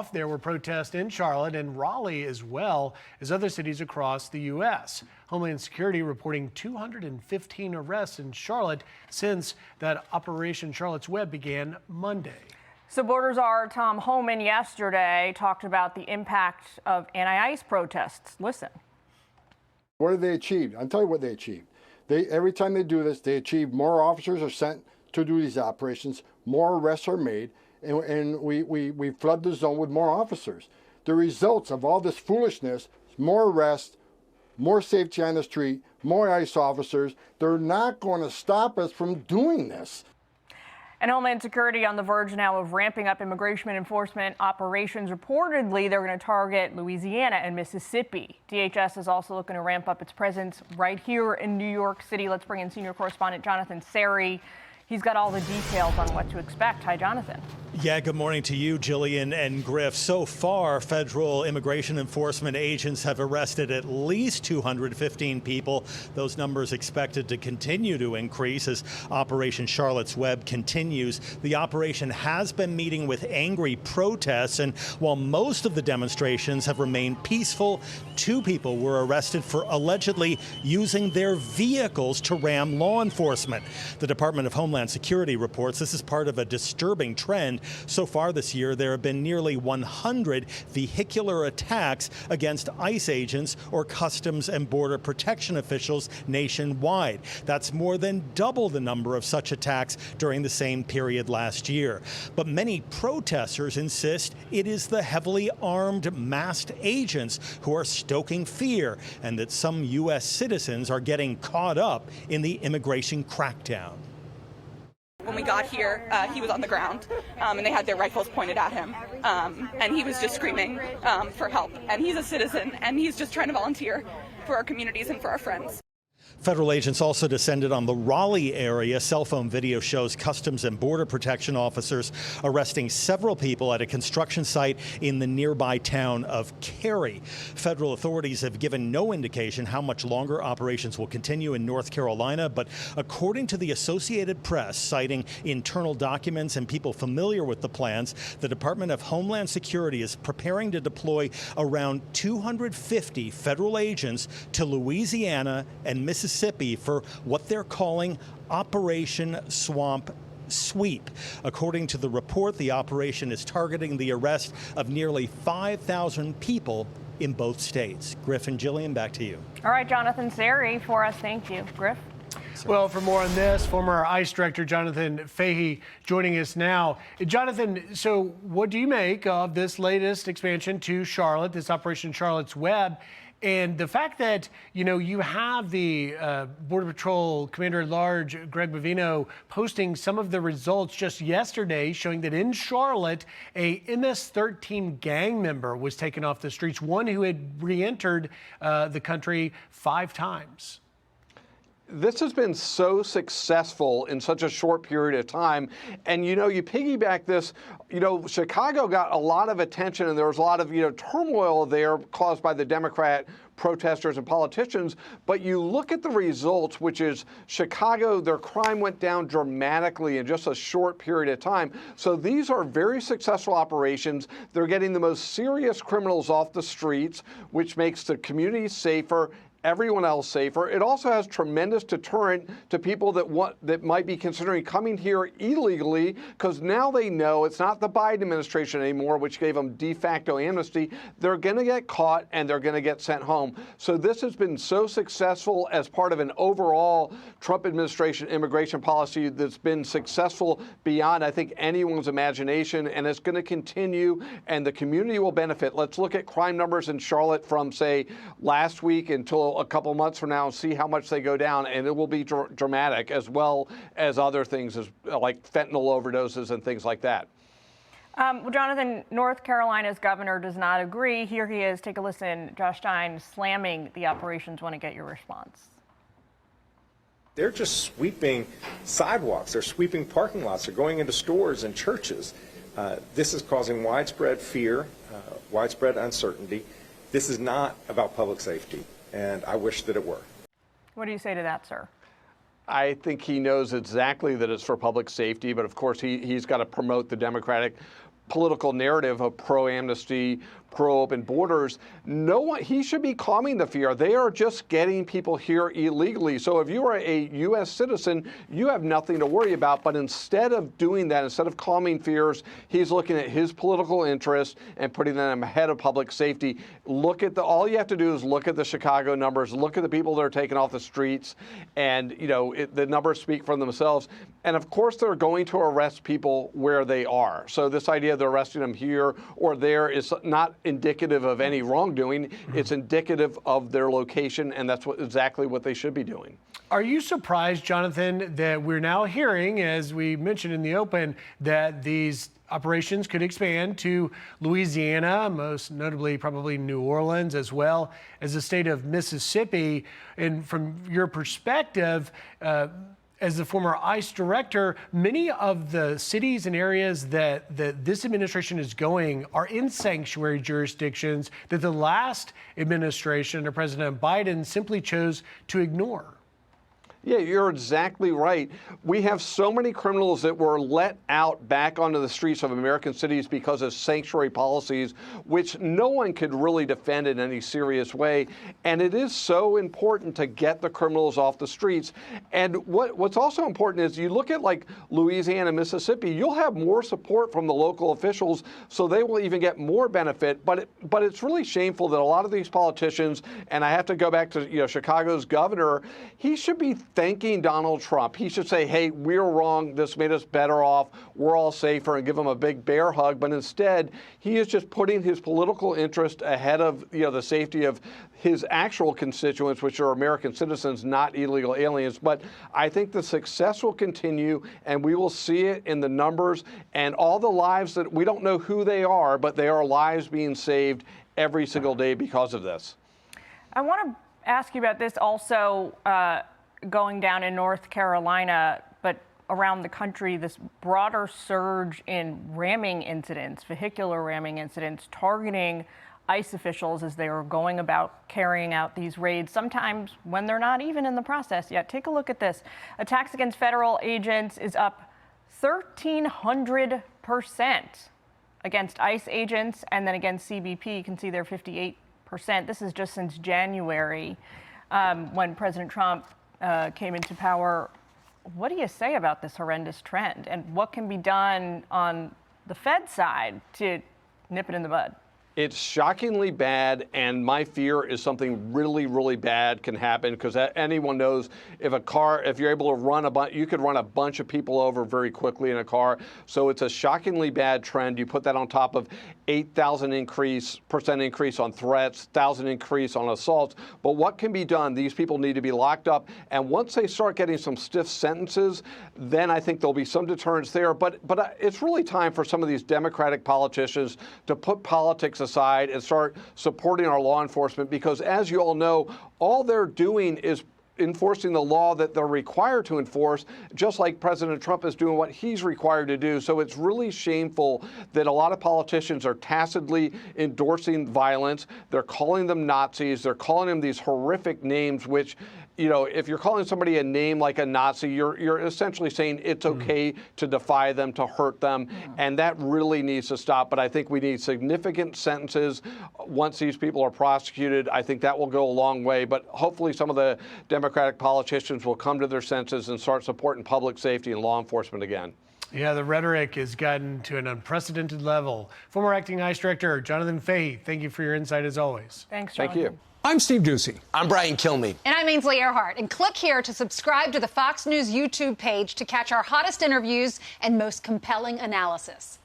off. There were protests in Charlotte and Raleigh as well as other cities across the U.S. Homeland Security reporting 215 arrests in Charlotte since that Operation Charlotte's Web began Monday. So Border Czar Tom Homan yesterday talked about the impact of anti-ICE protests. Listen. What have they achieved? I'll tell you what they achieved. Every time they do this, they achieve more officers are sent to do these operations, more arrests are made, and we flood the zone with more officers. The results of all this foolishness, more arrests, more safety on the street, more ICE officers, they're not going to stop us from doing this. And Homeland Security on the verge now of ramping up immigration enforcement operations. Reportedly, they're going to target Louisiana and Mississippi. DHS is also looking to ramp up its presence right here in New York City. Let's bring in senior correspondent Jonathan Serrie. He's got all the details on what to expect. Hi, Jonathan. Yeah, good morning to you, Jillian and Griff. So far, federal immigration enforcement agents have arrested at least 215 people. Those numbers expected to continue to increase as Operation Charlotte's Web continues. The operation has been meeting with angry protests, and while most of the demonstrations have remained peaceful, 2 people were arrested for allegedly using their vehicles to ram law enforcement. The Department of Homeland Security reports this is part of a disturbing trend. So far this year, there have been nearly 100 vehicular attacks against ICE agents or Customs and Border Protection officials nationwide. That's more than double the number of such attacks during the same period last year. But many protesters insist it is the heavily armed masked agents who are stoking fear, and that some U.S. citizens are getting caught up in the immigration crackdown. When we got here, he was on the ground, and they had their rifles pointed at him, and he was just screaming for help. And he's a citizen, and he's just trying to volunteer for our communities and for our friends. Federal agents also descended on the Raleigh area. Cell phone video shows Customs and Border Protection officers arresting several people at a construction site in the nearby town of Cary. Federal authorities have given no indication how much longer operations will continue in North Carolina, but according to the Associated Press, citing internal documents and people familiar with the plans, the Department of Homeland Security is preparing to deploy around 250 federal agents to Louisiana and Mississippi for what they're calling Operation Swamp Sweep. According to the report, the operation is targeting the arrest of nearly 5,000 people in both states. Griff and Jillian, back to you. All right, Jonathan Serrie for us. Thank you. Griff? Well, for more on this, former ICE Director Jonathan Fahey joining us now. Jonathan, so what do you make of this latest expansion to Charlotte, this Operation Charlotte's Web? And the fact that, you have the Border Patrol Commander-at-Large, Greg Bovino, posting some of the results just yesterday showing that in Charlotte, a MS-13 gang member was taken off the streets, one who had re-entered the country 5 times. This has been so successful in such a short period of time. And, you piggyback this, Chicago got a lot of attention and there was a lot of, turmoil there caused by the Democrat protesters and politicians. But you look at the results, which is Chicago, their crime went down dramatically in just a short period of time. So these are very successful operations. They're getting the most serious criminals off the streets, which makes the community safer, everyone else safer. It also has tremendous deterrent to people that might be considering coming here illegally, because now they know it's not the Biden administration anymore, which gave them de facto amnesty. They're going to get caught and they're going to get sent home. So this has been so successful as part of an overall Trump administration immigration policy that's been successful beyond, I think, anyone's imagination, and it's going to continue, and the community will benefit. Let's look at crime numbers in Charlotte from, say, last week until a couple months from now and see how much they go down, and it will be dramatic, as well as other things like fentanyl overdoses and things like that. Well, Jonathan, North Carolina's governor does not agree. Here he is. Take a listen. Josh Stein slamming the operations. Want to get your response. They're just sweeping sidewalks. They're sweeping parking lots. They're going into stores and churches. This is causing widespread fear, widespread uncertainty. This is not about public safety, and I wish that it were. What do you say to that, sir? I think he knows exactly that it's for public safety, but of course he's got to promote the Democratic political narrative of pro-amnesty, pro-open borders. No one, he should be calming the fear. They are just getting people here illegally. So if you are a U.S. citizen, you have nothing to worry about. But instead of doing that, instead of calming fears, he's looking at his political interests and putting them ahead of public safety. Look at all you have to do is look at the Chicago numbers, look at the people that are taken off the streets, and the numbers speak for themselves. And of course, they're going to arrest people where they are. So this idea of arresting them here or there is not indicative of any wrongdoing. It's indicative of their location, and that's exactly what they should be doing. Are you surprised, Jonathan, that we're now hearing, as we mentioned in the open, that these operations could expand to Louisiana, most notably probably New Orleans, as well as the state of Mississippi? And from your perspective, as the former ICE director, many of the cities and areas that this administration is going are in sanctuary jurisdictions that the last administration under President Biden simply chose to ignore. Yeah, you're exactly right. We have so many criminals that were let out back onto the streets of American cities because of sanctuary policies, which no one could really defend in any serious way. And it is so important to get the criminals off the streets. And what's also important is you look at like Louisiana, Mississippi, you'll have more support from the local officials, so they will even get more benefit. But it's really shameful that a lot of these politicians, and I have to go back to Chicago's governor, he should be thanking Donald Trump. He should say, hey, we're wrong. This made us better off. We're all safer, and give him a big bear hug. But instead, he is just putting his political interest ahead of the safety of his actual constituents, which are American citizens, not illegal aliens. But I think the success will continue, and we will see it in the numbers and all the lives that we don't know who they are, but they are lives being saved every single day because of this. I want to ask you about this also. Going down in North Carolina, but around the country, this broader surge in ramming incidents, vehicular ramming incidents, targeting ICE officials as they are going about carrying out these raids, sometimes when they're not even in the process yet. Take a look at this. Attacks against federal agents is up 1,300% against ICE agents, and then against CBP, you can see they're 58%. This is just since January, when President Trump came into power. What do you say about this horrendous trend, and what can be done on the Fed side to nip it in the bud? It's shockingly bad, and my fear is something really, really bad can happen, because anyone knows if you're able to run you could run a bunch of people over very quickly in a car. So it's a shockingly bad trend. You put that on top of 8,000% increase on threats, 1,000 increase on assaults. But what can be done? These people need to be locked up, and once they start getting some stiff sentences, then I think there'll be some deterrence there. But it's really time for some of these Democratic politicians to put politics aside and start supporting our law enforcement, because as you all know, all they're doing is enforcing the law that they're required to enforce, just like President Trump is doing what he's required to do. So it's really shameful that a lot of politicians are tacitly endorsing violence. They're calling them Nazis. They're calling them these horrific names, which, if you're calling somebody a name like a Nazi, you're essentially saying it's okay to defy them, to hurt them, and that really needs to stop. But I think we need significant sentences once these people are prosecuted. I think that will go a long way, but hopefully some of the Democratic politicians will come to their senses and start supporting public safety and law enforcement again. Yeah, the rhetoric has gotten to an unprecedented level. Former acting ICE Director Jonathan Fahey, thank you for your insight as always. Thanks, Jonathan. Thank you. I'm Steve Ducey. I'm Brian Kilmeade. And I'm Ainsley Earhart. And click here to subscribe to the Fox News YouTube page to catch our hottest interviews and most compelling analysis.